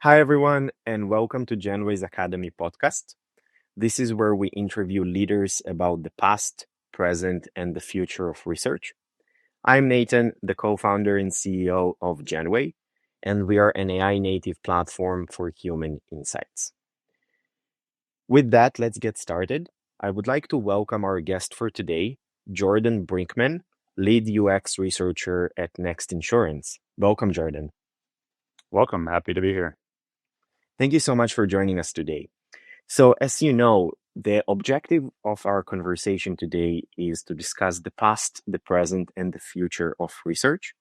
Hi, everyone, and welcome to Genway's Academy podcast. This is where we interview leaders about the past, present, and the future of research. I'm Natan, the co founder and CEO of Genway, and we are an AI native platform for human insights. With that, let's get started. I would like to welcome our guest for today, Jordan Brinkman, lead UX researcher at Next Insurance. Welcome, Jordan. Welcome. Happy to be here. Thank you so much for joining us today. So, as you know, the objective of our conversation today is to discuss the past, the present, and the future of research.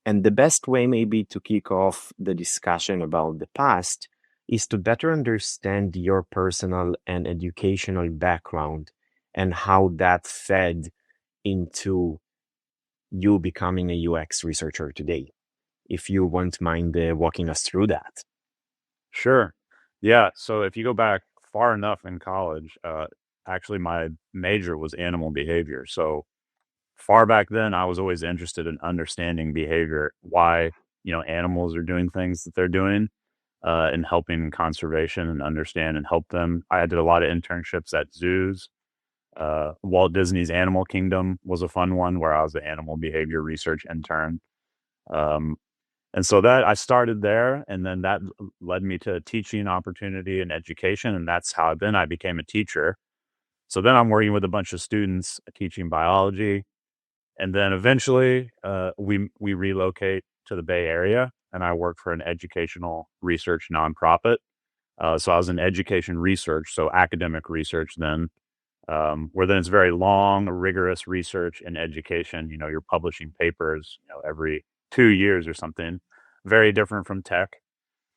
And the best way, maybe, to kick off the discussion about the past is to better understand your personal and educational background and how that fed into you becoming a UX researcher today. If you won't mind walking us through that. Sure. Yeah. So if you go back far enough in college, actually my major was animal behavior. So far back then, I was always interested in understanding behavior, why, animals are doing things that they're doing, and helping conservation and understand and help them. I did a lot of internships at zoos. Walt Disney's Animal Kingdom was a fun one where I was an animal behavior research intern. Um, And so that I started there, and then that led me to a teaching opportunity and education, and that's how then I became a teacher. So then I'm working with a bunch of students teaching biology, and then eventually we relocate to the Bay Area, and I work for an educational research nonprofit. So I was in education research, so academic research then, where then it's very long, rigorous research in education. You're publishing papers, every 2 years or something. Very different from tech.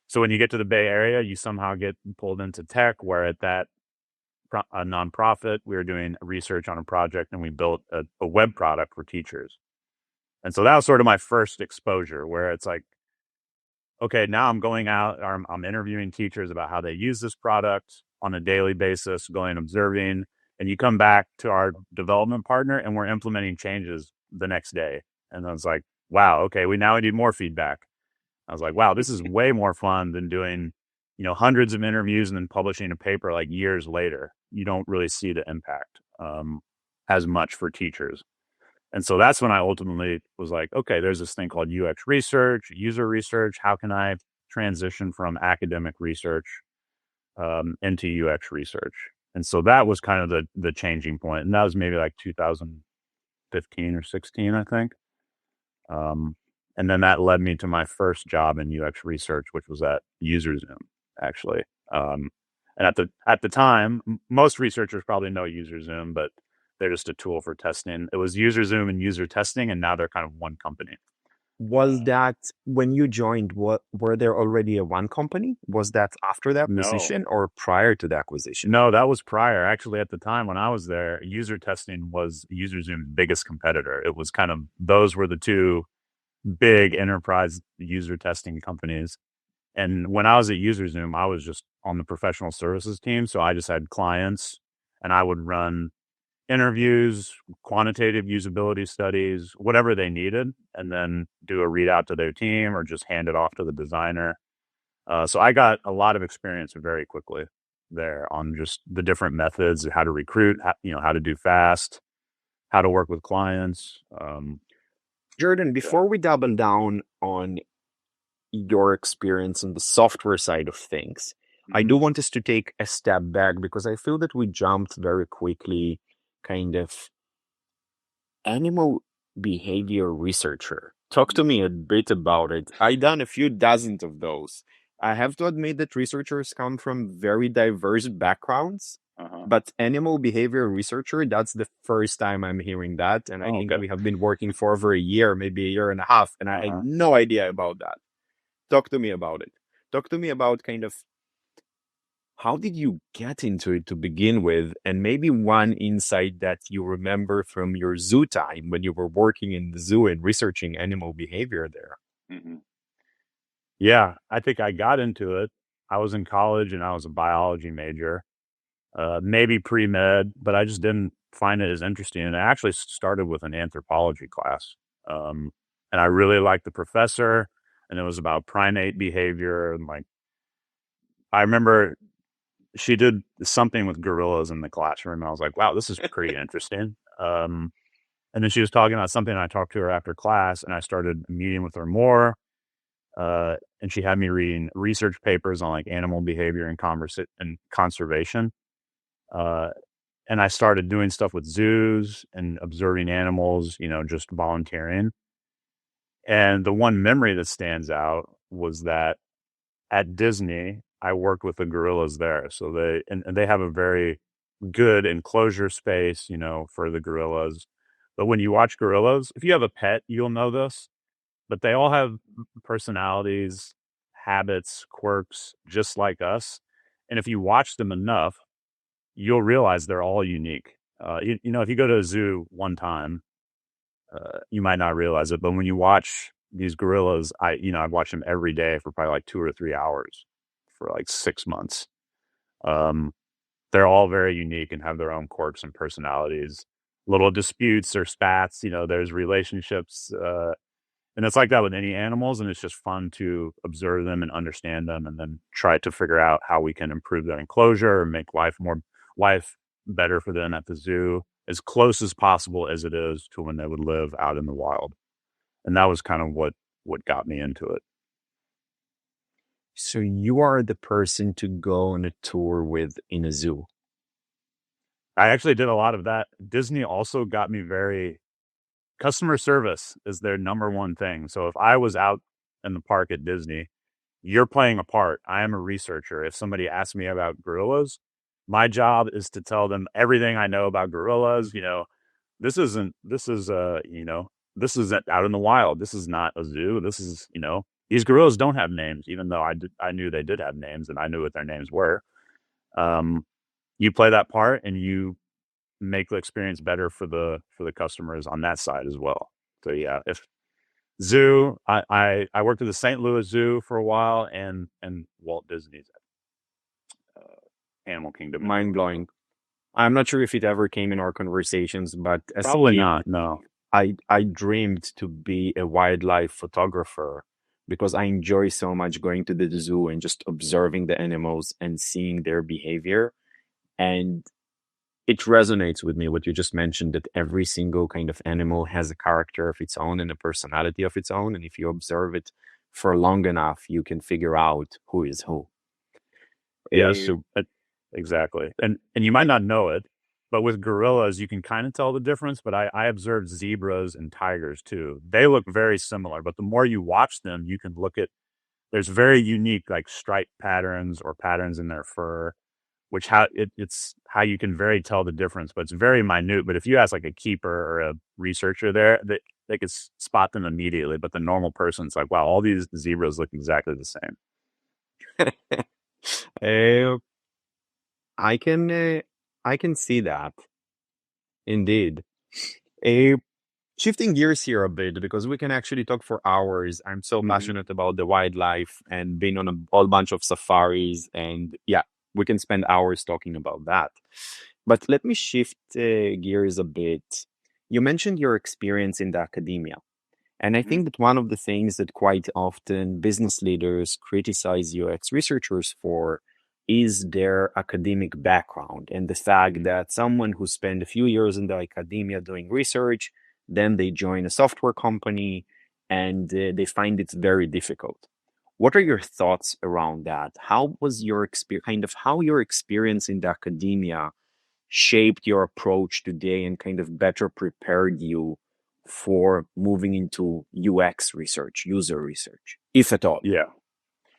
So when you get to the Bay Area, you somehow get pulled into tech, where at that a nonprofit, we were doing research on a project and we built a web product for teachers. And so that was sort of my first exposure where it's like, okay, now I'm going out, or I'm interviewing teachers about how they use this product on a daily basis, going observing, and you come back to our development partner and we're implementing changes the next day. And I was like, wow, okay, we need more feedback. I was like, wow, this is way more fun than doing, hundreds of interviews and then publishing a paper like years later. You don't really see the impact as much for teachers. And so that's when I ultimately was like, okay, there's this thing called UX research, user research. How can I transition from academic research into UX research? And so that was kind of the changing point. And that was maybe like 2015 or 16, I think. And then that led me to my first job in UX research, which was at UserZoom, actually. And at the time, most researchers probably know UserZoom, but they're just a tool for testing. It was UserZoom and user testing, and now they're kind of one company. Was that when you joined, were there already a one company? Was that after the acquisition or prior to the acquisition? No, that was prior. Actually, at the time when I was there, user testing was UserZoom's biggest competitor. It was kind of, those were the two big enterprise user testing companies. And when I was at UserZoom, I was just on the professional services team. So I just had clients and I would run interviews, quantitative usability studies, whatever they needed, and then do a readout to their team or just hand it off to the designer. So I got a lot of experience very quickly there on just the different methods, how to recruit, how to do fast, how to work with clients. Jordan, before we double down on your experience on the software side of things, I do want us to take a step back because I feel that we jumped very quickly, kind of animal behavior researcher. Talk to me a bit about it. I done a few dozens of those. I have to admit that researchers come from very diverse backgrounds, but animal behavior researcher, that's the first time I'm hearing that. And I think we have been working for over a year, maybe a year and a half, and I had no idea about that. Talk to me about it. Talk to me about kind of how did you get into it to begin with? And maybe one insight that you remember from your zoo time when you were working in the zoo and researching animal behavior there. Yeah, I think I got into it. I was in college and I was a biology major, maybe pre-med, but I just didn't find it as interesting. And I actually started with an anthropology class. And I really liked the professor, and it was about primate behavior and like I remember she did something with gorillas in the classroom. And I was like, wow, this is pretty interesting. And then she was talking about something, and I talked to her after class, and I started meeting with her more. And she had me reading research papers on like animal behavior and conservation. Uh, and I started doing stuff with zoos and observing animals, just volunteering. And the one memory that stands out was that at Disney, I worked with the gorillas there. So and they have a very good enclosure space, for the gorillas. But when you watch gorillas, if you have a pet, you'll know this, but they all have personalities, habits, quirks, just like us. And if you watch them enough, you'll realize they're all unique. If you go to a zoo one time, you might not realize it, but when you watch these gorillas, I've watched them every day for probably like 2 or 3 hours for like 6 months. Um, they're all very unique and have their own quirks and personalities. Little disputes or spats, there's relationships, and it's like that with any animals, and it's just fun to observe them and understand them, and then try to figure out how we can improve their enclosure or make life better for them at the zoo, as close as possible as it is to when they would live out in the wild. And that was kind of what got me into it. So you are the person to go on a tour with in a zoo. I actually did a lot of that. Disney also got me very customer service is their number one thing. So if I was out in the park at Disney, you're playing a part. I am a researcher. If somebody asks me about gorillas, my job is to tell them everything I know about gorillas. This isn't out in the wild. This is not a zoo. These gorillas don't have names, even though I knew they did have names and I knew what their names were. Um, you play that part and you make the experience better for the customers on that side as well. So yeah, if zoo, I worked at the St. Louis Zoo for a while and Walt Disney's Animal Kingdom in Mind Orlando. blowing. I'm not sure if it ever came in our conversations, but as a Probably kid, not. No. I dreamed to be a wildlife photographer because I enjoy so much going to the zoo and just observing the animals and seeing their behavior. And it resonates with me what you just mentioned, that every single kind of animal has a character of its own and a personality of its own. And if you observe it for long enough, you can figure out who is who. Yeah. Eh, Exactly. And you might not know it, but with gorillas, you can kind of tell the difference. But I observed zebras and tigers too. They look very similar, but the more you watch them, you can look at there's very unique like stripe patterns or patterns in their fur, which it's how you can very tell the difference, but it's very minute. But if you ask like a keeper or a researcher there, they could spot them immediately. But the normal person's like, wow, all these zebras look exactly the same. eh, I can I can see that indeed. Eh, Shifting gears here a bit because we can actually talk for hours. I'm so Hmm. passionate about the wildlife and being on a whole bunch of safaris, and yeah, we can spend hours talking about that. But let me shift gears a bit. You mentioned your experience in the academia. And I Hmm. think that one of the things that quite often business leaders criticize UX researchers for is their academic background and the fact Hmm. that someone who spent a few years in the academia doing research, then they join a software company and they find it very difficult. What are your thoughts around that? How was your experience, kind of how your experience in the academia shaped your approach today and kind of better prepared you for moving into UX research, user research, if at all? Yeah.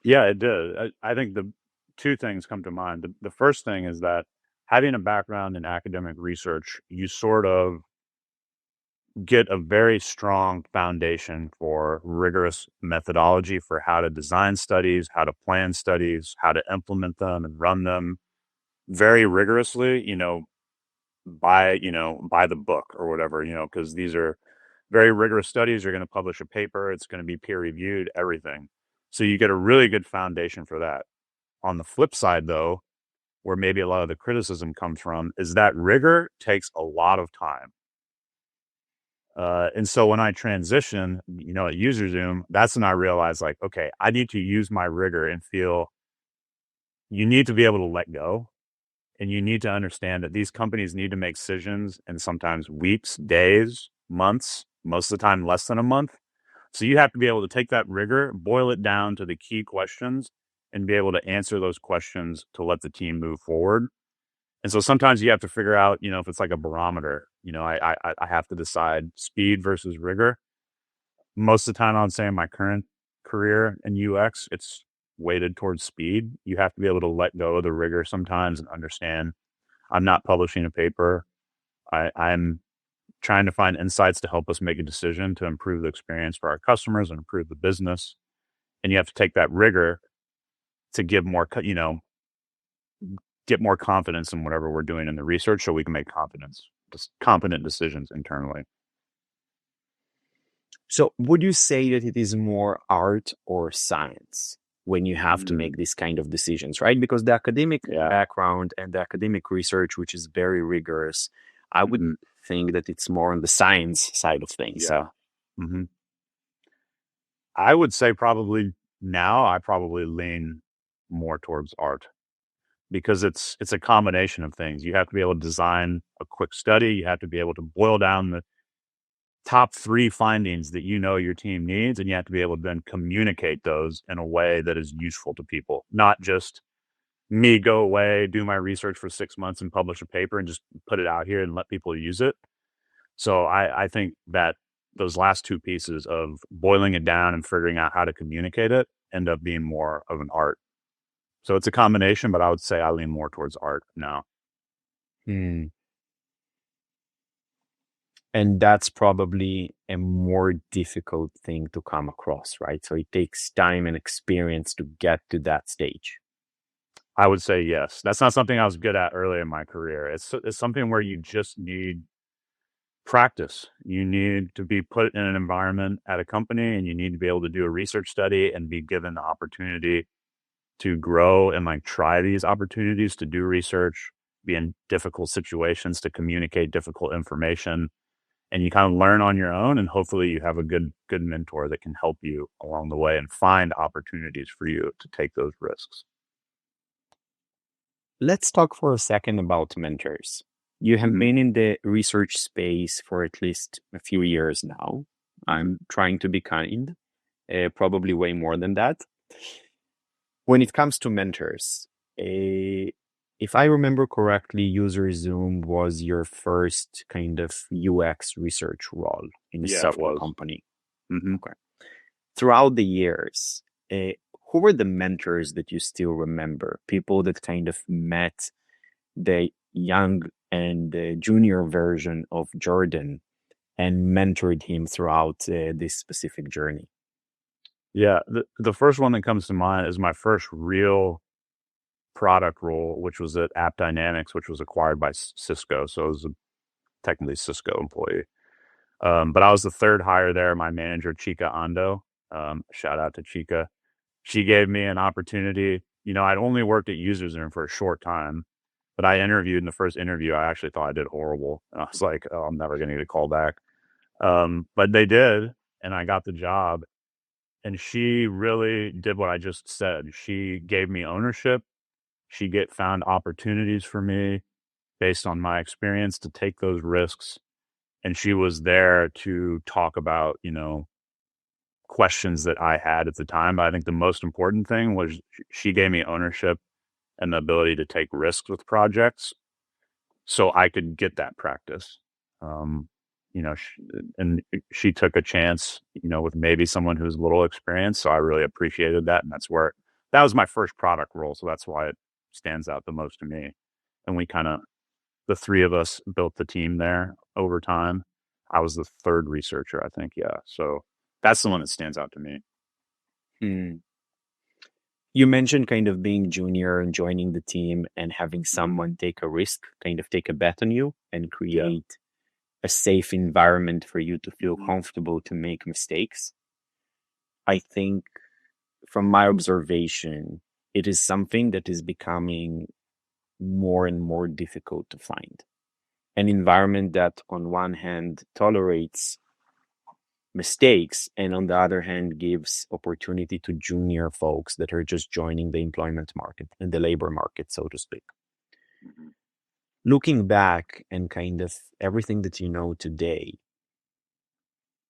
Yeah, it did. I think the two things come to mind. The first thing is that having a background in academic research, you sort of get a very strong foundation for rigorous methodology for how to design studies, how to plan studies, how to implement them and run them very rigorously, by the book or whatever, because these are very rigorous studies. You're going to publish a paper, it's going to be peer reviewed, everything. So you get a really good foundation for that. On the flip side, though, where maybe a lot of the criticism comes from, is that rigor takes a lot of time. And so when I transition, at UserZoom, that's when I realized, like, okay, I need to use my rigor and feel you need to be able to let go, and you need to understand that these companies need to make decisions in sometimes weeks, days, months, most of the time less than a month. So you have to be able to take that rigor, boil it down to the key questions, and be able to answer those questions to let the team move forward. And so sometimes you have to figure out, if it's like a barometer, I have to decide speed versus rigor. Most of the time, I would say in my current career in UX, it's weighted towards speed. You have to be able to let go of the rigor sometimes and understand I'm not publishing a paper. I'm trying to find insights to help us make a decision to improve the experience for our customers and improve the business. And you have to take that rigor to give more, get more confidence in whatever we're doing in the research so we can make competent decisions internally. So would you say that it is more art or science when you have to make these kind of decisions, right? Because the academic background and the academic research, which is very rigorous, I would think that it's more on the science side of things. Yeah. I would say probably now I probably lean more towards art because it's a combination of things. You have to be able to design a quick study. You have to be able to boil down the top 3 findings that your team needs, and you have to be able to then communicate those in a way that is useful to people, not just me go away, do my research for 6 months and publish a paper and just put it out here and let people use it. So I think that those last 2 pieces of boiling it down and figuring out how to communicate it end up being more of an art. So it's a combination, but I would say I lean more towards art now. And that's probably a more difficult thing to come across, right? So it takes time and experience to get to that stage. I would say yes. That's not something I was good at early in my career. It's something where you just need practice. You need to be put in an environment at a company, and you need to be able to do a research study and be given the opportunity to grow and try these opportunities to do research, be in difficult situations to communicate difficult information. And you kind of learn on your own, and hopefully you have a good mentor that can help you along the way and find opportunities for you to take those risks. Let's talk for a second about mentors. You have been in the research space for at least a few years now. I'm trying to be kind, probably way more than that. When it comes to mentors, if I remember correctly, User Zoom was your first kind of UX research role in a software company. Okay. Throughout the years, who were the mentors that you still remember? People that kind of met the young and junior version of Jordan and mentored him throughout this specific journey? Yeah, the first one that comes to mind is my first real product role, which was at App Dynamics, which was acquired by Cisco. So I was technically Cisco employee. But I was the third hire there. My manager, Chica Ando, shout out to Chica. She gave me an opportunity. I'd only worked at UserZoom for a short time, but I interviewed. In the first interview, I actually thought I did horrible. I was like, oh, I'm never going to get a call back. But they did, and I got the job. And she really did what I just said. She gave me ownership. She found opportunities for me based on my experience to take those risks. And she was there to talk about, questions that I had at the time. But I think the most important thing was she gave me ownership and the ability to take risks with projects so I could get that practice. Um, and she took a chance, with maybe someone who's a little experienced. So I really appreciated that. And that was my first product role. So that's why it stands out the most to me. And the 3 of us built the team there over time. I was the 3rd researcher, I think. Yeah. So that's the one that stands out to me. You mentioned kind of being junior and joining the team and having someone take a risk, kind of take a bet on you and create a safe environment for you to feel comfortable to make mistakes. I think from my observation, it is something that is becoming more and more difficult to find. An environment that on one hand tolerates mistakes, and on the other hand gives opportunity to junior folks that are just joining the employment market and the labor market, so to speak. Looking back and kind of everything that you know today,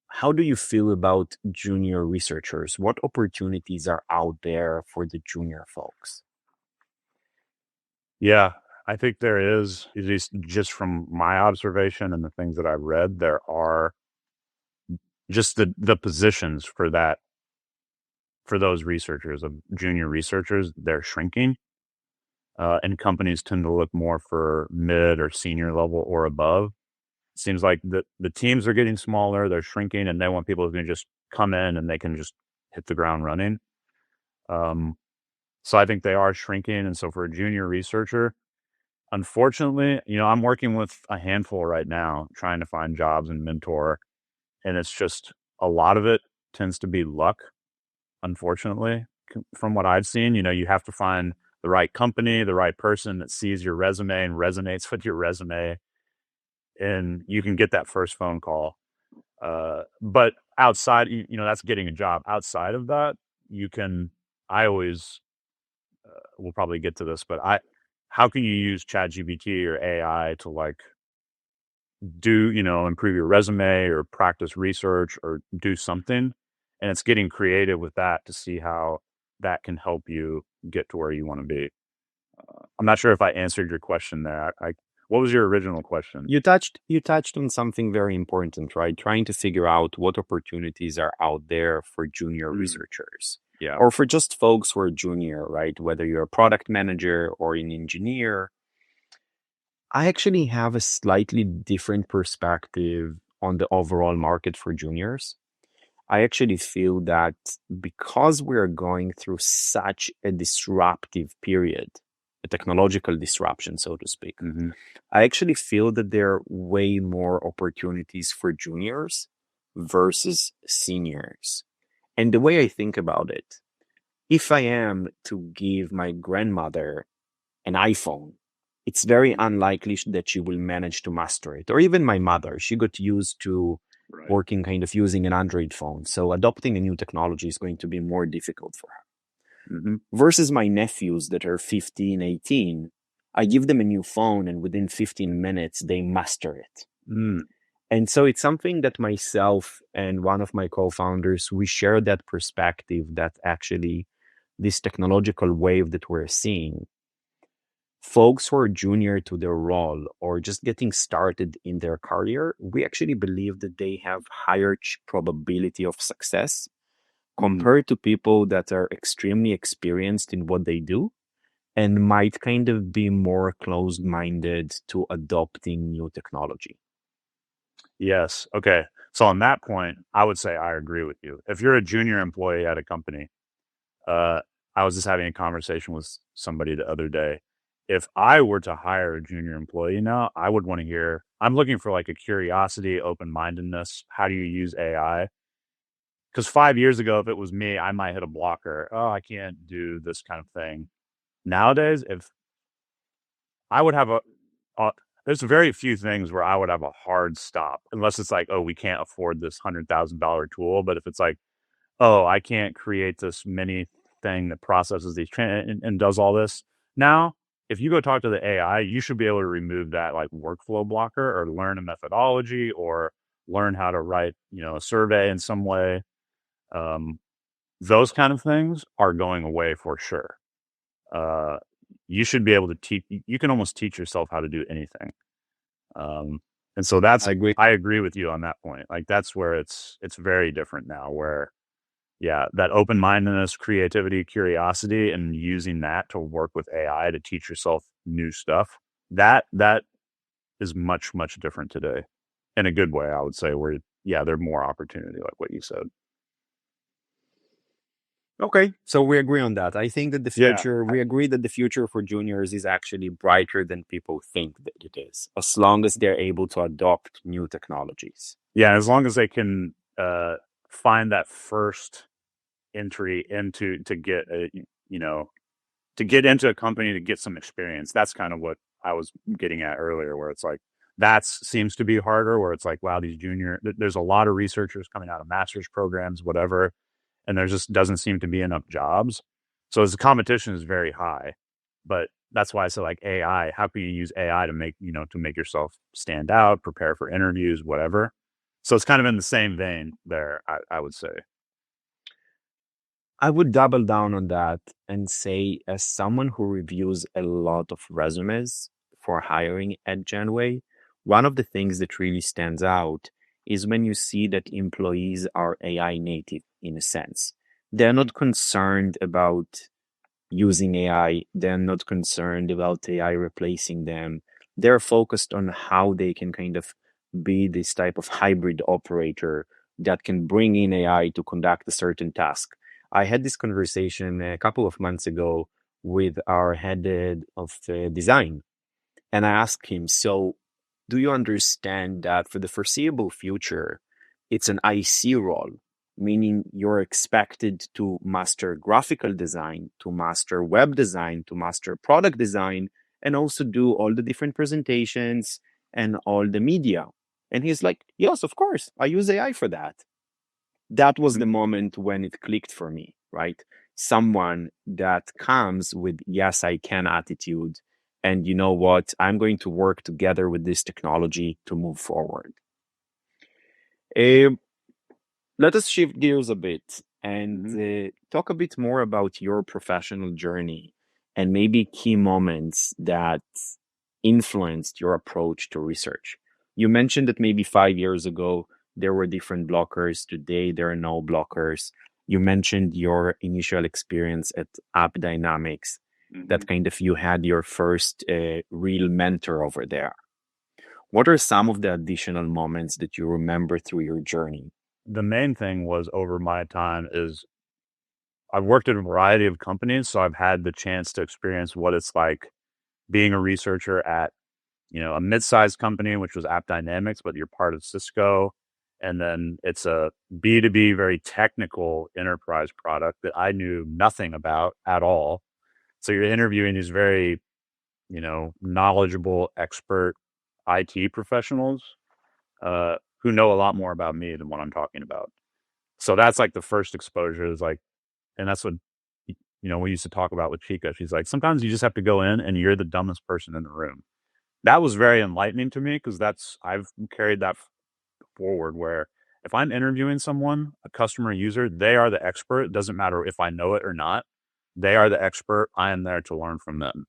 how do you feel about junior researchers? What opportunities are out there for the junior folks? Yeah, I think there is, at least just from my observation and the things that I've read, there are just the positions for that, for those researchers, of junior researchers, they're shrinking. And companies tend to look more for mid or senior level or above. It seems like the teams are getting smaller, they're shrinking, and they want people who can just come in and they can just hit the ground running. So I think they are shrinking. And so for a junior researcher, unfortunately, I'm working with a handful right now trying to find jobs and mentor, and it's just a lot of it tends to be luck, unfortunately. From what I've seen, you have to find the right company, the right person that sees your resume and resonates with your resume, and you can get that first phone call. But outside, that's getting a job. Outside of that, you can, I always, we'll probably get to this, but how can you use ChatGPT or AI to improve your resume or practice research or do something? And it's getting creative with that to see how that can help you get to where you want to be. I'm not sure if I answered your question there. What was your original question? You touched on something very important, right? Trying to figure out what opportunities are out there for junior researchers. Yeah. Or for just folks who are junior, right? Whether you're a product manager or an engineer. I actually have a slightly different perspective on the overall market for juniors. I actually feel that because we're going through such a disruptive period, a technological disruption, so to speak, I actually feel that there are way more opportunities for juniors versus seniors. And the way I think about it, if I am to give my grandmother an iPhone, it's very unlikely that she will manage to master it. Or even my mother, she got used to working kind of using an Android phone. So adopting a new technology is going to be more difficult for her. Versus my nephews that are 15, 18, I give them a new phone and within 15 minutes, they master it. And so it's something that myself and one of my co-founders, we share that perspective that actually this technological wave that we're seeing, folks who are junior to their role or just getting started in their career, we actually believe that they have higher probability of success compared to people that are extremely experienced in what they do and might kind of be more closed-minded to adopting new technology. Yes. Okay. So on that point, I would say I agree with you. If you're a junior employee at a company, I was just having a conversation with somebody the other day. If I were to hire a junior employee now, I would want to hear, I'm looking for like a curiosity, open-mindedness. How do you use AI? Because 5 years ago, if it was me, I might hit a blocker. Oh, I can't do this kind of thing. Nowadays, if I would have there's very few things where I would have a hard stop, unless it's like, oh, we can't afford this $100,000 tool. But if it's like, oh, I can't create this mini thing that processes these and does all this. Now, if you go talk to the AI, you should be able to remove that like workflow blocker or learn a methodology or learn how to write, a survey in some way. Those kind of things are going away for sure. You should be able to teach. You can almost teach yourself how to do anything. And so I agree with you on that point. Like that's where it's very different now where, yeah, that open-mindedness, creativity, curiosity, and using that to work with AI to teach yourself new stuff. That is much, much different today in a good way, I would say, where, yeah, there's more opportunity, like what you said. Okay, so we agree on that. I think that we agree that the future for juniors is actually brighter than people think that it is, as long as they're able to adopt new technologies. Yeah, as long as they can find that first entry to get to get into a company to get some experience. That's kind of what I was getting at earlier, where it's like That seems to be harder, where it's like, wow, there's a lot of researchers coming out of master's programs, whatever, and there just doesn't seem to be enough jobs. So as the competition is very high, but that's why I say like AI, how can you use AI to make yourself stand out, prepare for interviews, whatever. So it's kind of in the same vein there, I would say. I would double down on that and say, as someone who reviews a lot of resumes for hiring at Genway, one of the things that really stands out is when you see that employees are AI native in a sense. They're not concerned about using AI, they're not concerned about AI replacing them. They're focused on how they can kind of be this type of hybrid operator that can bring in AI to conduct a certain task. I had this conversation a couple of months ago with our head of design, and I asked him, so do you understand that for the foreseeable future, it's an IC role, meaning you're expected to master graphical design, to master web design, to master product design, and also do all the different presentations and all the media? And he's like, yes, of course, I use AI for that. That was the moment when it clicked for me, right? Someone that comes with, yes, I can attitude. And you know what? I'm going to work together with this technology to move forward. Uh, Let us shift gears a bit and talk a bit more about your professional journey and maybe key moments that influenced your approach to research. You mentioned that maybe 5 years ago there were different blockers. Today there are no blockers. You mentioned your initial experience at App Dynamics, that kind of you had your first real mentor over there. What are some of the additional moments that you remember through your journey? The main thing was over my time is I've worked at a variety of companies, so I've had the chance to experience what it's like being a researcher at, a mid-sized company, which was App Dynamics, but you're part of Cisco. And then it's a B2B, very technical enterprise product that I knew nothing about at all. So you're interviewing these very, knowledgeable, expert IT professionals who know a lot more about me than what I'm talking about. So that's like the first exposure is like, and that's what, we used to talk about with Chica. She's like, sometimes you just have to go in and you're the dumbest person in the room. That was very enlightening to me because I've carried that forward where if I'm interviewing someone, a customer user, they are the expert. It doesn't matter if I know it or not. They are the expert. I am there to learn from them.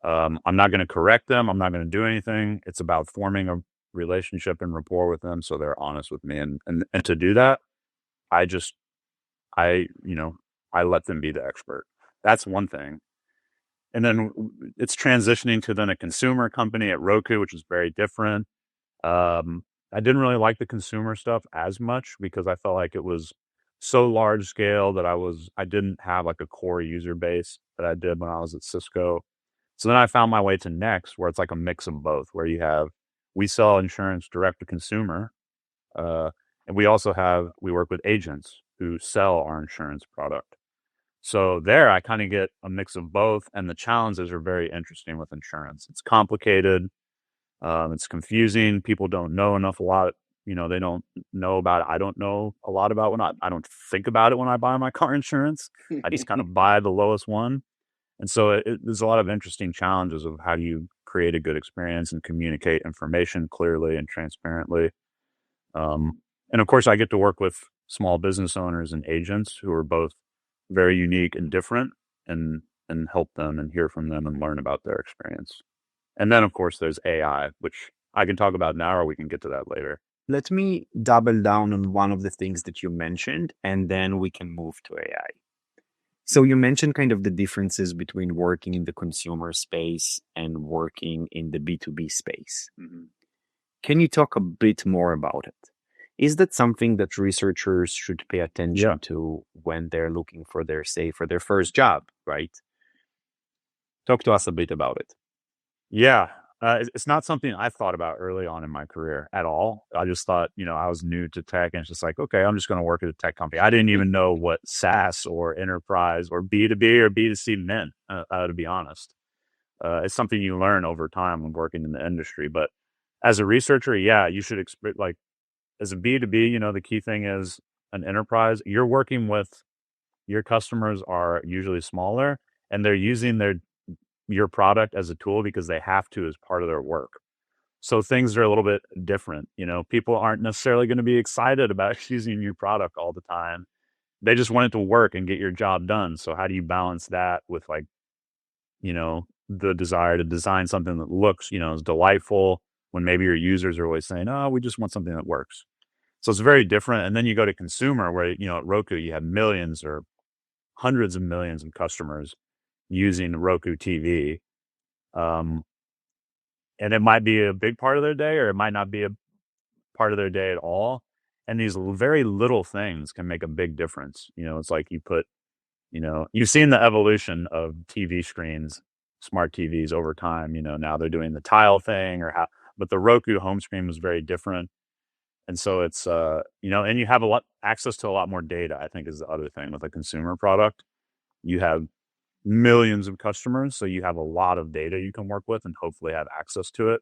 I'm not going to correct them. I'm not going to do anything. It's about forming a relationship and rapport with them so they're honest with me. And to do that, I just, I, you know, I let them be the expert. That's one thing. And then it's transitioning to then a consumer company at Roku, which is very different. I didn't really like the consumer stuff as much because I felt like it was so large scale that I didn't have like a core user base that I did when I was at Cisco. So then I found my way to Next, where it's like a mix of both, where we sell insurance direct to consumer, uh, and we work with agents who sell our insurance product. So there I kind of get a mix of both, and the challenges are very interesting with insurance. It's complicated, it's confusing. People don't know enough a lot. They don't know about it. I don't know a lot about I don't think about it when I buy my car insurance. I just kind of buy the lowest one. And so there's a lot of interesting challenges of how do you create a good experience and communicate information clearly and transparently. And of course, I get to work with small business owners and agents who are both very unique and different, and help them and hear from them and learn about their experience. And then, of course, there's AI, which I can talk about now, or we can get to that later. Let me double down on one of the things that you mentioned, and then we can move to AI. So you mentioned kind of the differences between working in the consumer space and working in the B2B space. Can you talk a bit more about it? Is that something that researchers should pay Yeah. attention to when they're looking for for their first job, right? Talk to us a bit about it. Yeah. It's not something I thought about early on in my career at all. I just thought, I was new to tech and it's just like, okay, I'm just going to work at a tech company. I didn't even know what SaaS or enterprise or B2B or B2C meant, to be honest. It's something you learn over time when working in the industry. But As a researcher, yeah, you should expect, like, as a B2B, the key thing is an enterprise. You're working with your customers are usually smaller, and they're using your product as a tool because they have to as part of their work. So things are a little bit different. People aren't necessarily going to be excited about using your product all the time. They just want it to work and get your job done. So how do you balance that with, like, the desire to design something that looks, is delightful when maybe your users are always saying, "Oh, we just want something that works." So it's very different. And then you go to consumer where, at Roku, you have millions or hundreds of millions of customers using Roku TV. Um, and it might be a big part of their day, or it might not be a part of their day at all. And these very little things can make a big difference. It's like you've seen the evolution of TV screens, smart TVs over time. Now they're doing the tile thing but the Roku home screen was very different. And so it's, and you have access to a lot more data, I think, is the other thing with a consumer product. You have millions of customers, so you have a lot of data you can work with and hopefully have access to it.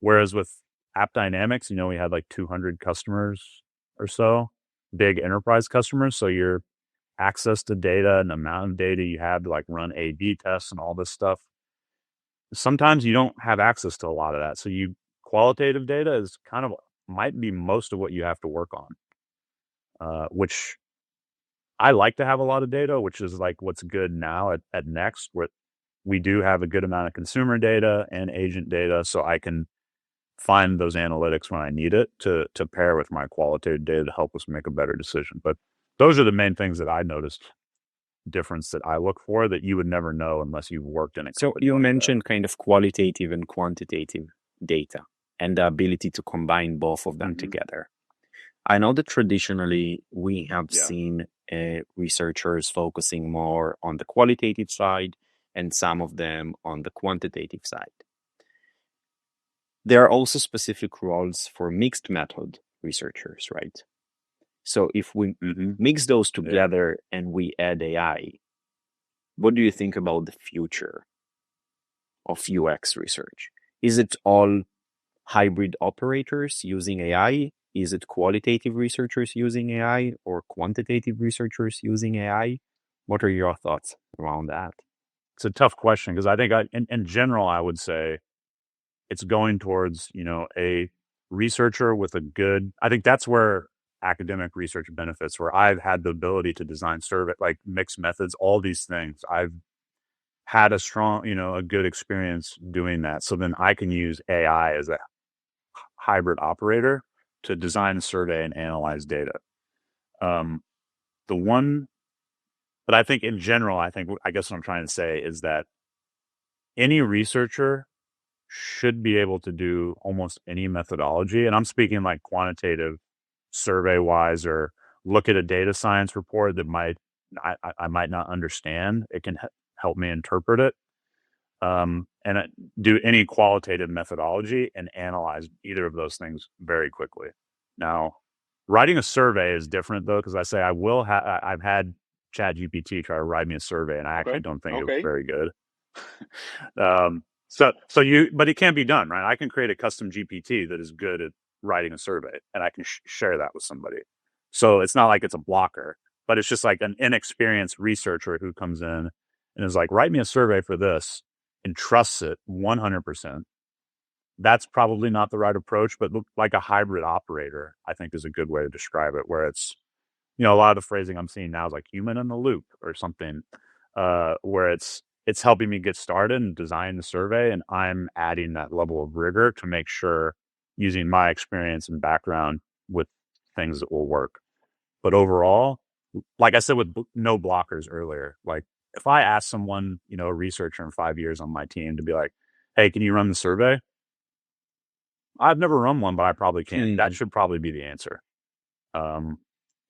Whereas with App Dynamics, we had like 200 customers or so, big enterprise customers. So your access to data and the amount of data you have to, like, run A/B tests and all this stuff, sometimes you don't have access to a lot of that. So qualitative data is kind of might be most of what you have to work on, which I like to have a lot of data, which is like what's good now at Next, where we do have a good amount of consumer data and agent data, so I can find those analytics when I need it to pair with my qualitative data to help us make a better decision. But those are the main things that I noticed difference that I look for that you would never know unless you've worked in a So company you like that. mentioned kind of qualitative and quantitative data and the ability to combine both of them together. I know that traditionally we have seen researchers focusing more on the qualitative side and some of them on the quantitative side. There are also specific roles for mixed method researchers, right? So if we mix those together and we add AI, what do you think about the future of UX research? Is it all hybrid operators using AI? Is it qualitative researchers using AI or quantitative researchers using AI? What are your thoughts around that? It's a tough question because I think in general, I would say it's going towards, a researcher with I think that's where academic research benefits, where I've had the ability to design survey, like mixed methods, all these things. I've had a strong, a good experience doing that. So then I can use AI as a hybrid operator to design a survey and analyze data. Um, the one, but I think in general, I guess what I'm trying to say is that any researcher should be able to do almost any methodology. And I'm speaking like quantitative survey wise, or look at a data science report that I might not understand. It can help me interpret it. And do any qualitative methodology and analyze either of those things very quickly. Now, writing a survey is different though, because I've had ChatGPT try to write me a survey, and I actually don't think it was very good. But it can be done, right? I can create a custom GPT that is good at writing a survey, and I can share that with somebody. So it's not like it's a blocker, but it's just like an inexperienced researcher who comes in and is like, write me a survey for this, and trusts it 100%. That's probably not the right approach, but like a hybrid operator, I think, is a good way to describe it, where it's, a lot of the phrasing I'm seeing now is like human in the loop or something, where it's helping me get started and design the survey, and I'm adding that level of rigor to make sure, using my experience and background with things that will work. But overall, like I said, with no blockers earlier, like if I ask someone, a researcher in 5 years on my team to be like, hey, can you run the survey? I've never run one, but I probably can. That should probably be the answer.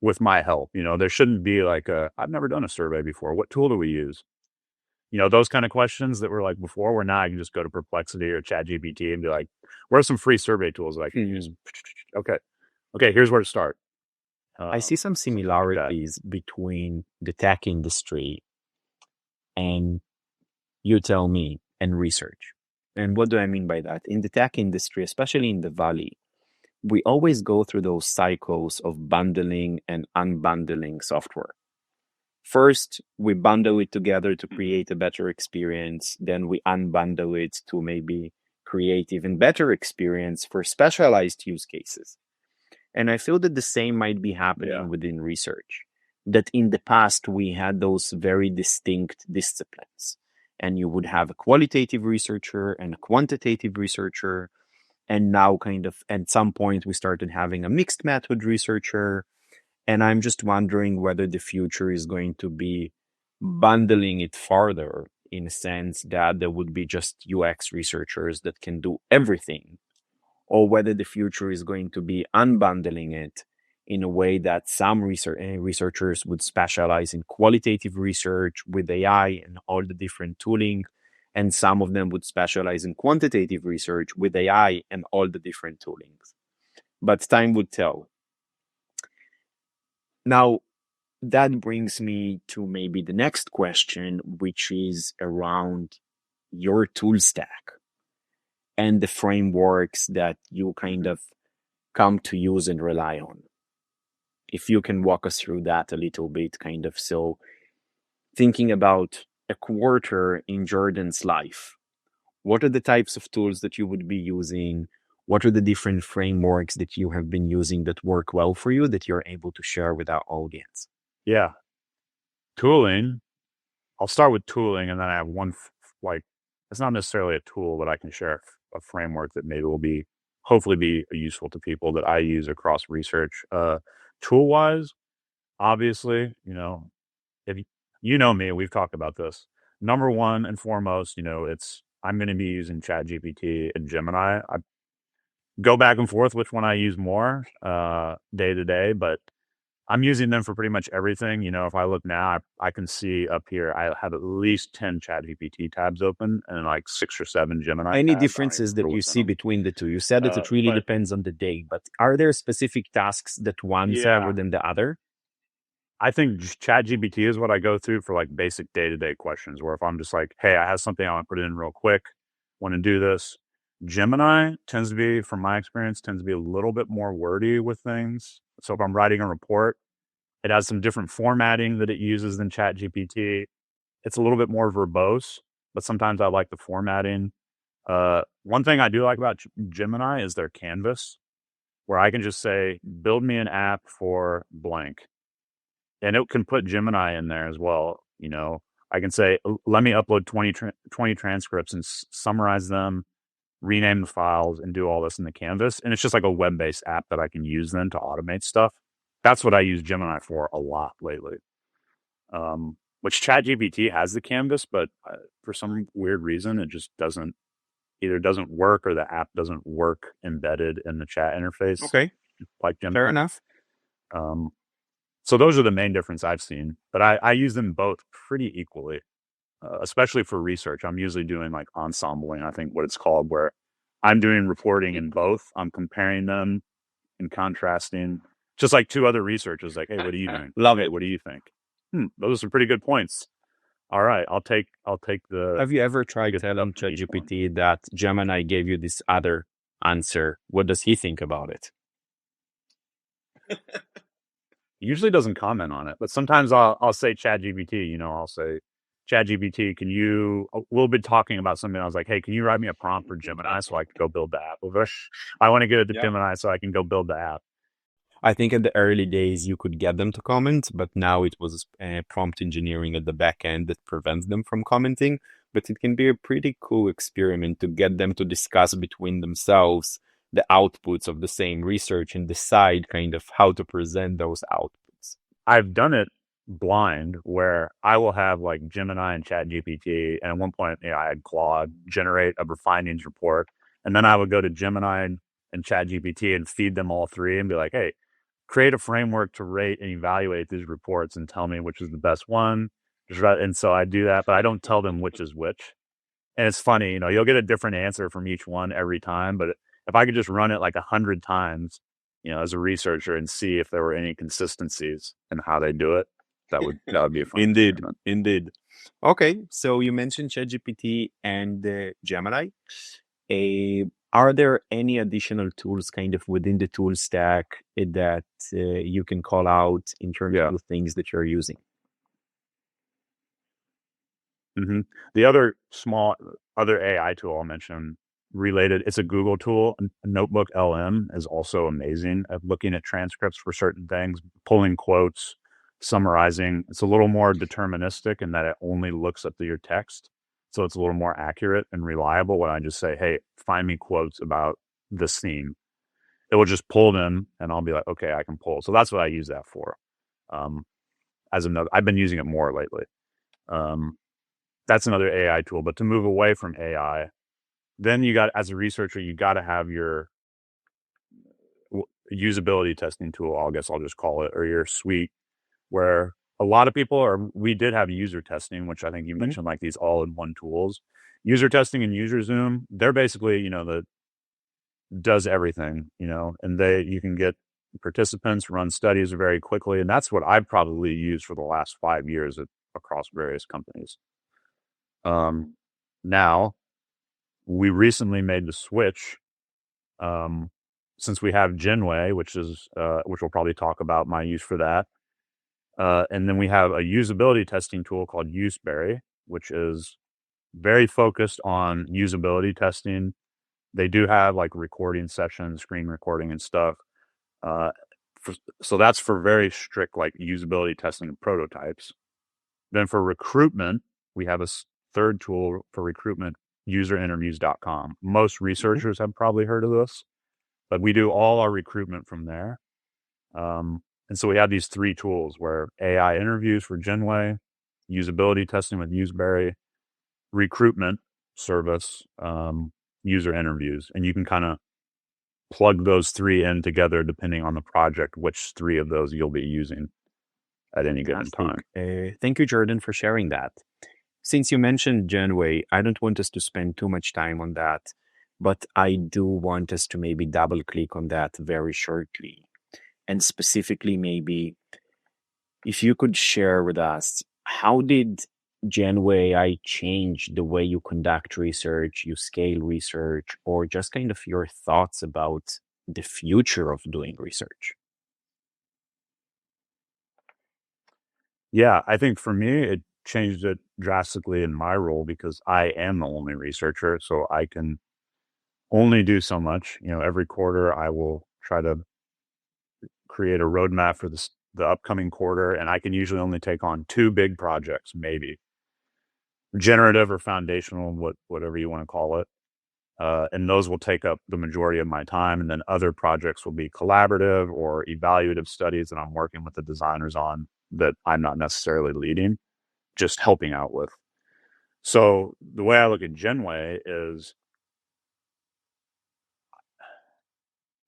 With my help, there shouldn't be like I've never done a survey before. What tool do we use? Those kind of questions that were like before, where now I can just go to Perplexity or ChatGPT and be like, where are some free survey tools that I can use? Okay, here's where to start. I see some similarities between the tech industry and, you tell me, and research. And what do I mean by that? In the tech industry, especially in the Valley, we always go through those cycles of bundling and unbundling software. First, we bundle it together to create a better experience. Then we unbundle it to maybe create even better experience for specialized use cases. And I feel that the same might be happening within research. That in the past, we had those very distinct disciplines. And you would have a qualitative researcher and a quantitative researcher. And now, kind of, at some point, we started having a mixed method researcher. And I'm just wondering whether the future is going to be bundling it farther in a sense that there would be just UX researchers that can do everything, or whether the future is going to be unbundling it in a way that some researchers would specialize in qualitative research with AI and all the different tooling, and some of them would specialize in quantitative research with AI and all the different toolings. But time would tell. Now, that brings me to maybe the next question, which is around your tool stack and the frameworks that you kind of come to use and rely on. If you can walk us through that a little bit, kind of. So, thinking about a quarter in Jordan's life, what are the types of tools that you would be using? What are the different frameworks that you have been using that work well for you that you're able to share with our audience? Yeah. Tooling. I'll start with tooling, and then I have one, like, it's not necessarily a tool, but I can share a framework that maybe will be, hopefully be useful to people that I use across research. Tool wise, obviously, if you know me, we've talked about this. Number one and foremost, I'm going to be using ChatGPT and Gemini. I go back and forth which one I use more day to day, but I'm using them for pretty much everything. If I look now, I can see up here, I have at least 10 ChatGPT tabs open and like 6 or 7 Gemini Any tabs. I don't even differences that remember you what's in see them. between the two? You said that it really But depends on the day, but are there specific tasks that one's yeah, better than the other? I think ChatGPT is what I go through for like basic day to day questions. Where if I'm just like, hey, I have something I want to put in real quick, want to do this. Gemini tends to be, from my experience, tends to be a little bit more wordy with things. So if I'm writing a report, it has some different formatting that it uses than ChatGPT. It's a little bit more verbose, but sometimes I like the formatting. One thing I do like about Gemini is their canvas, where I can just say, build me an app for blank. And it can put Gemini in there as well. I can say, let me upload 20 transcripts and summarize them, rename the files, and do all this in the canvas. And it's just like a web-based app that I can use then to automate stuff. That's what I use Gemini for a lot lately. Which ChatGPT has the canvas, but for some weird reason, it just doesn't work, or the app doesn't work embedded in the chat interface. Okay, Like Gemini. fair enough. So those are the main difference I've seen, but I use them both pretty equally, especially for research. I'm usually doing like ensembling, I think what it's called, where I'm doing reporting in both. I'm comparing them and contrasting, just like two other researchers. Like, hey, what are you doing? Love Hey, it. what do you think? Those are pretty good points. All right, I'll take the. Have you ever tried good telling stuff from each one. ChatGPT that Gemini gave you this other answer? What does he think about it? Usually doesn't comment on it, but sometimes I'll say ChatGPT. I'll say, ChatGPT, can you? We'll be talking about something. I was like, hey, can you write me a prompt for Gemini so I can go build the app? I want to get it to Gemini so I can go build the app. I think in the early days you could get them to comment, but now it was prompt engineering at the back end that prevents them from commenting. But it can be a pretty cool experiment to get them to discuss between themselves the outputs of the same research and decide kind of how to present those outputs. I've done it blind, where I will have like Gemini and ChatGPT, and at one point, I had Claude generate a findings report, and then I would go to Gemini and ChatGPT and feed them all three and be like, hey, create a framework to rate and evaluate these reports and tell me which is the best one. And so I do that, but I don't tell them which is which. And it's funny, you'll get a different answer from each one every time. But if I could just run it like 100 times, as a researcher, and see if there were any consistencies in how they do it, That would be a fun Indeed, experiment. indeed. Okay, so you mentioned ChatGPT and Gemini. Are there any additional tools kind of within the tool stack that you can call out in terms of Yeah. the things that you're using? hmm The other AI tool I'll mention related, it's a Google tool. Notebook LM is also amazing at looking at transcripts for certain things, pulling quotes, summarizing. It's a little more deterministic in that it only looks at your text. So it's a little more accurate and reliable when I just say, hey, find me quotes about this theme. It will just pull them and I'll be like, okay, I can pull. So that's what I use that for. Um, as another, I've been using it more lately. Um, that's another AI tool. But to move away from AI, then you got, as a researcher, you got to have your usability testing tool, I guess I'll just call it, or your suite, where a lot of people are, we did have user testing, which I think you Mhm. mentioned, like these all-in-one tools. User testing and user Zoom, they're basically, the does everything, and you can get participants, run studies very quickly. And that's what I've probably used for the last 5 years across various companies. Um, Now, we recently made the switch, um, since we have Genway, which we'll probably talk about my use for that. And then we have a usability testing tool called Useberry, which is very focused on usability testing. They do have like recording sessions, screen recording and stuff. Uh, so that's for very strict like usability testing and prototypes. Then for recruitment, we have a third tool for recruitment, userinterviews.com. Most Mhm. researchers have probably heard of this, but we do all our recruitment from there. And so we have these three tools where AI interviews for Genway, usability testing with Useberry, recruitment service, user interviews. And you can kind of plug those three in together depending on the project, which three of those you'll be using at any given time. Fantastic. Thank you, Jordan, for sharing that. Since you mentioned Genway, I don't want us to spend too much time on that, but I do want us to maybe double click on that very shortly. And specifically, maybe if you could share with us, how did Genway AI change the way you conduct research, you scale research, or just kind of your thoughts about the future of doing research? Yeah, I think for me, it changed it drastically in my role because I am the only researcher. So I can only do so much. Every quarter I will try to create a roadmap for the upcoming quarter, and I can usually only take on two big projects, maybe generative or foundational, whatever you want to call it. And those will take up the majority of my time. And then other projects will be collaborative or evaluative studies that I'm working with the designers on that I'm not necessarily leading, just helping out with. So the way I look at Genway is,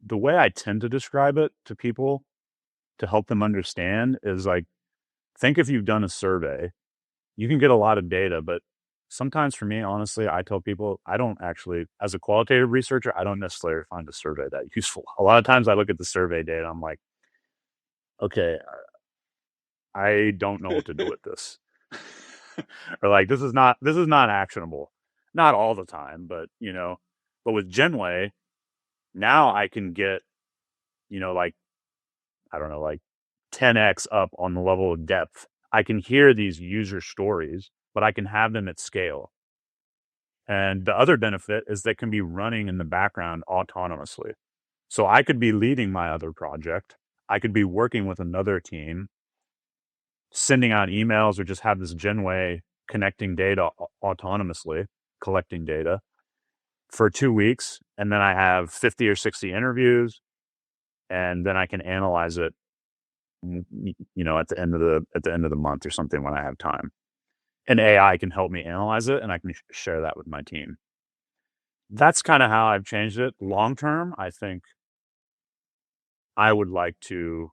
the way I tend to describe it to people to help them understand is like, think if you've done a survey, you can get a lot of data, but sometimes for me, honestly, I tell people I don't actually, as a qualitative researcher, I don't necessarily find a survey that useful. A lot of times I look at the survey data, I'm like, okay, I don't know what to do with this. Or like, this is not actionable. Not all the time, but with Genway, now I can get, like, I don't know, like 10x up on the level of depth. I can hear these user stories, but I can have them at scale. And the other benefit is they can be running in the background autonomously. So I could be leading my other project. I could be working with another team, sending out emails, or just have this Genway connecting data autonomously, collecting data for 2 weeks. And then I have 50 or 60 interviews, and then I can analyze it, at the end of the month or something when I have time. And AI can help me analyze it, and I can share that with my team. That's kind of how I've changed it. Long term, I think I would like to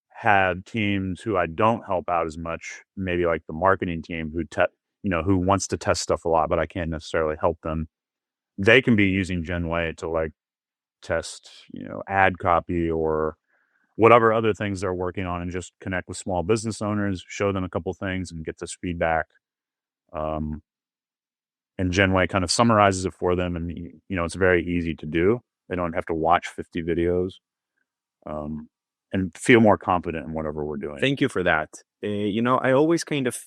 have teams who I don't help out as much, maybe like the marketing team who wants to test stuff a lot, but I can't necessarily help them. They can be using Genway to like test, ad copy or whatever other things they're working on, and just connect with small business owners, show them a couple things and get this feedback. Um, and Genway kind of summarizes it for them, and it's very easy to do. They don't have to watch 50 videos, and feel more confident in whatever we're doing. Thank you for that. I always kind of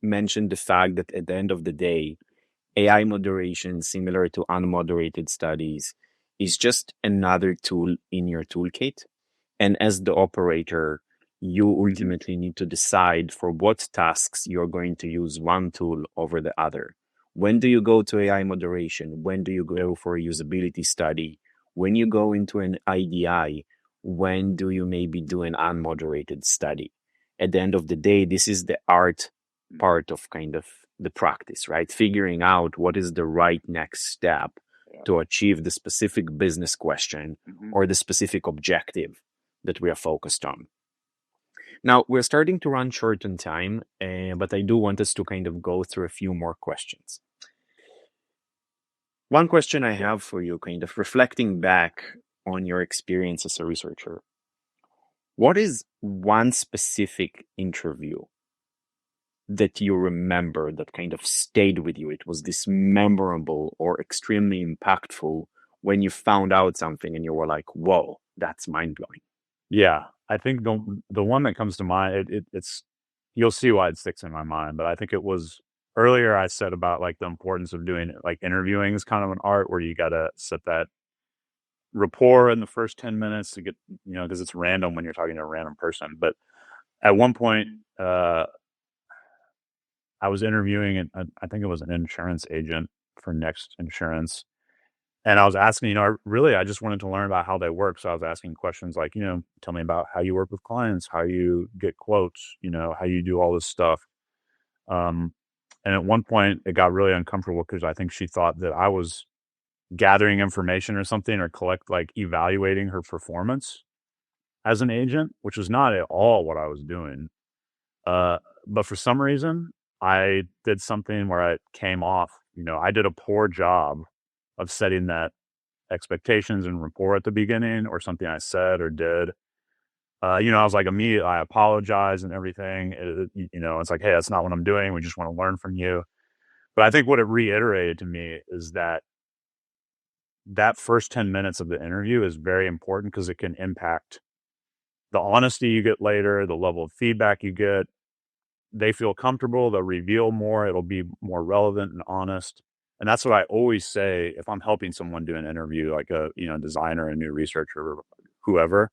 mention the fact that at the end of the day, AI moderation, similar to unmoderated studies, is just another tool in your toolkit. And as the operator, you ultimately need to decide for what tasks you're going to use one tool over the other. When do you go to AI moderation? When do you go for a usability study? When you go into an IDI, when do you maybe do an unmoderated study? At the end of the day, this is the art part of kind of the practice, right? Figuring out what is the right next step to achieve the specific business question or the specific objective that we are focused on. Now, we're starting to run short on time, but I do want us to kind of go through a few more questions. One question I have for you, kind of reflecting back on your experience as a researcher. What is one specific interview that you remember that kind of stayed with you? It was this memorable or extremely impactful when you found out something and you were like, whoa, that's mind-blowing. Yeah, I think the one that comes to mind, it's you'll see why it sticks in my mind, but I think it was earlier I said about like the importance of doing like interviewing is kind of an art where you got to set that rapport in the first 10 minutes to get, because it's random when you're talking to a random person. But at one point, I was interviewing, and I think it was an insurance agent for Next Insurance. And I was asking, I just wanted to learn about how they work. So I was asking questions like, tell me about how you work with clients, how you get quotes, how you do all this stuff. And at one point, it got really uncomfortable because I think she thought that I was gathering information or something, or evaluating her performance as an agent, which was not at all what I was doing. But for some reason, I did something where I came off, I did a poor job of setting that expectations and rapport at the beginning, or something I said or did. I was like immediately, I apologize and everything. It's like, hey, that's not what I'm doing. We just want to learn from you. But I think what it reiterated to me is that first 10 minutes of the interview is very important because it can impact the honesty you get later, the level of feedback you get. They feel comfortable, they'll reveal more, it'll be more relevant and honest. And that's what I always say if I'm helping someone do an interview, like a designer, a new researcher, whoever,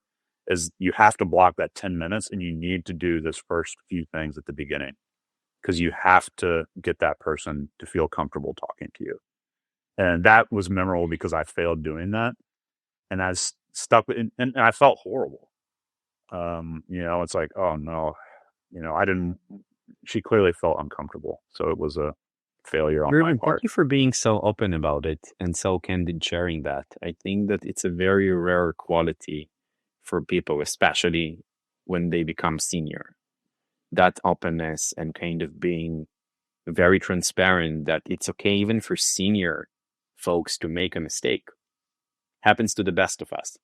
is you have to block that 10 minutes and you need to do this first few things at the beginning, because you have to get that person to feel comfortable talking to you. And that was memorable because I failed doing that, and I was stuck and I felt horrible. It's like, oh no, I didn't. She clearly felt uncomfortable, so it was a failure on my Ruben, thank part. you for being so open about it and so candid sharing that. I think that it's a very rare quality for people, especially when they become senior. That openness and kind of being very transparent that it's okay even for senior folks to make a mistake. Happens to the best of us.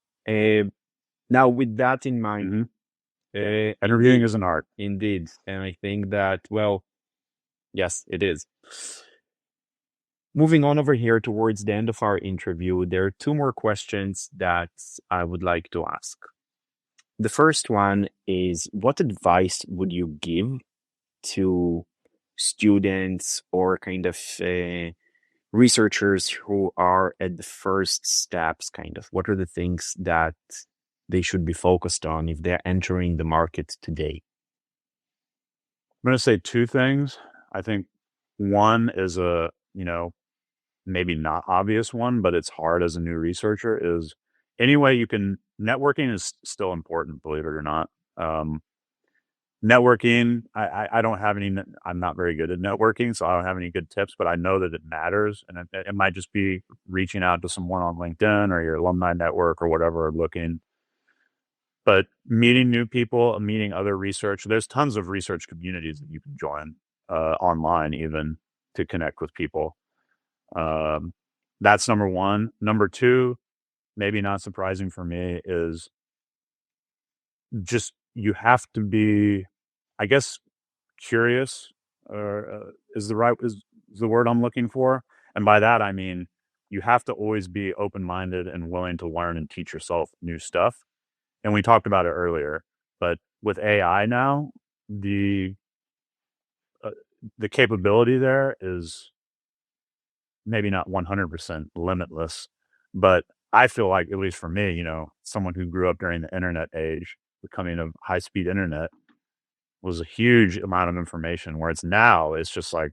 Now, with that in mind, Interviewing is an art. Indeed. And I think that, well, yes, it is. Moving on over here towards the end of our interview, there are two more questions that I would like to ask. The first one is, what advice would you give to students or kind of researchers who are at the first steps, kind of? What are the things that they should be focused on if they're entering the market today? I'm going to say two things. I think one is maybe not obvious one, but it's hard as a new researcher, is any way you can, networking is still important, believe it or not. Networking, I don't have any, I'm not very good at networking, so I don't have any good tips, but I know that it matters. And it might just be reaching out to someone on LinkedIn or your alumni network or whatever, looking. But meeting new people, meeting other research, there's tons of research communities that you can join online even to connect with people. That's number one. Number two, maybe not surprising for me, is just you have to be, I guess, curious, is the word I'm looking for, and by that I mean you have to always be open minded and willing to learn and teach yourself new stuff. And we talked about it earlier, but with AI now, the uh, the capability there is maybe not 100% limitless, but I feel like, at least for me, someone who grew up during the internet age, becoming of high speed internet was a huge amount of information. Where it's now, it's just like,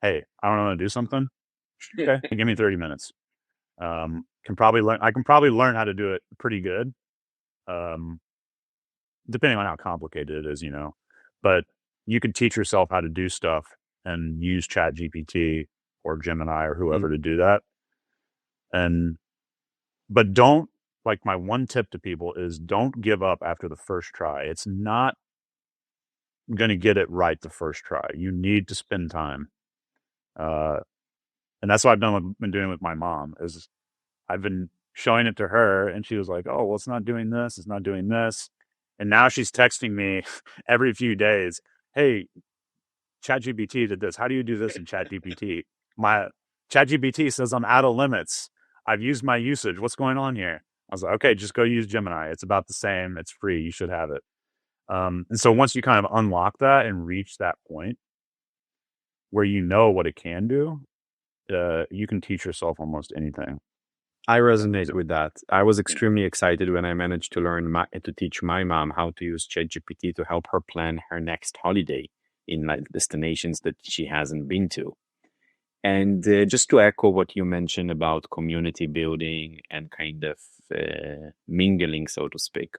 hey, I don't want to do something. Okay, give me 30 minutes. I can probably learn how to do it pretty good, um, depending on how complicated it is, But you can teach yourself how to do stuff and use ChatGPT or Gemini or whoever to do that. And but don't like my one tip to people is don't give up after the first try. It's not going to get it right the first try. You need to spend time. Uh, and that's what been doing with my mom is I've been showing it to her and she was like, oh, well, it's not doing this. It's not doing this. And now she's texting me every few days. Hey, ChatGPT did this. How do you do this in ChatGPT? My ChatGPT says I'm out of limits. I've used my usage. What's going on here? I was like, okay, just go use Gemini. It's about the same. It's free. You should have it. And so once you kind of unlock that and reach that point where you know what it can do, you can teach yourself almost anything. I resonate with that. I was extremely excited when I managed to teach my mom how to use ChatGPT to help her plan her next holiday in like destinations that she hasn't been to. And just to echo what you mentioned about community building and kind of mingling, so to speak,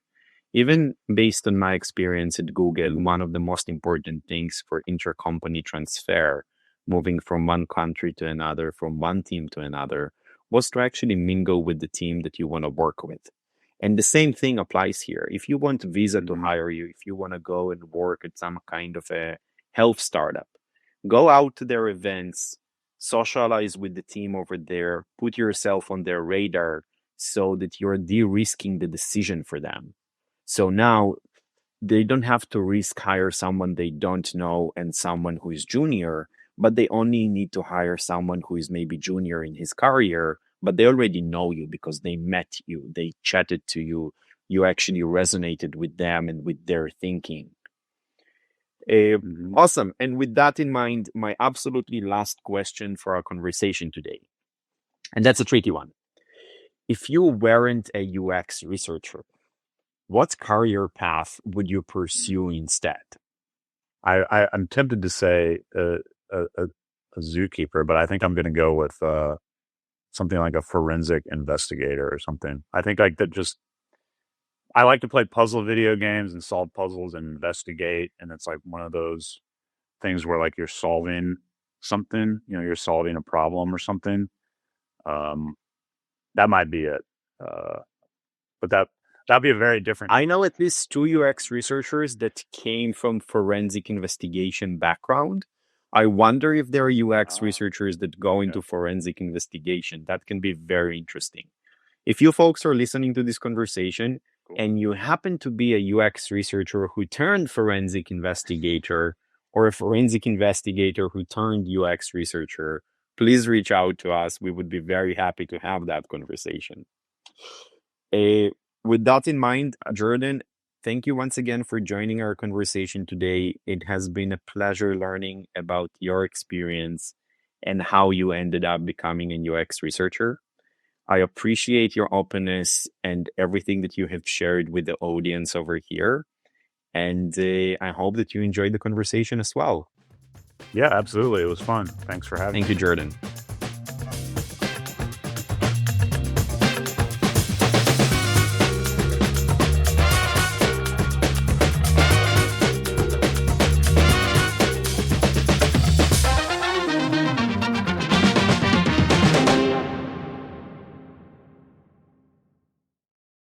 even based on my experience at Google, one of the most important things for intercompany transfer, moving from one country to another, from one team to another, was to actually mingle with the team that you want to work with. And the same thing applies here. If you want Visa to hire you, if you want to go and work at some kind of a health startup, go out to their events, socialize with the team over there, put yourself on their radar so that you're de-risking the decision for them. So now they don't have to risk hire someone they don't know and someone who is junior, but they only need to hire someone who is maybe junior in his career, but they already know you because they met you, they chatted to you, you actually resonated with them and with their thinking. Awesome. And with that in mind, my absolutely last question for our conversation today, and that's a tricky one. If you weren't a UX researcher, what career path would you pursue instead? I'm tempted to say a zookeeper, but I think I'm going to go with something like a forensic investigator or something. I think like that just I like to play puzzle video games and solve puzzles and investigate, and it's like one of those things where like you're solving something, you're solving a problem or something. Um, that might be it. But that'd be a very different. I know at least two UX researchers that came from forensic investigation background. I wonder if there are UX researchers that go into forensic investigation. That can be very interesting. If you folks are listening to this conversation and you happen to be a UX researcher who turned forensic investigator or a forensic investigator who turned UX researcher, please reach out to us. We would be very happy to have that conversation. With that in mind, Jordan, thank you once again for joining our conversation today. It has been a pleasure learning about your experience and how you ended up becoming a UX researcher. I appreciate your openness and everything that you have shared with the audience over here. And I hope that you enjoyed the conversation as well. Yeah, absolutely. It was fun. Thanks for having me. Thank you, Jordan.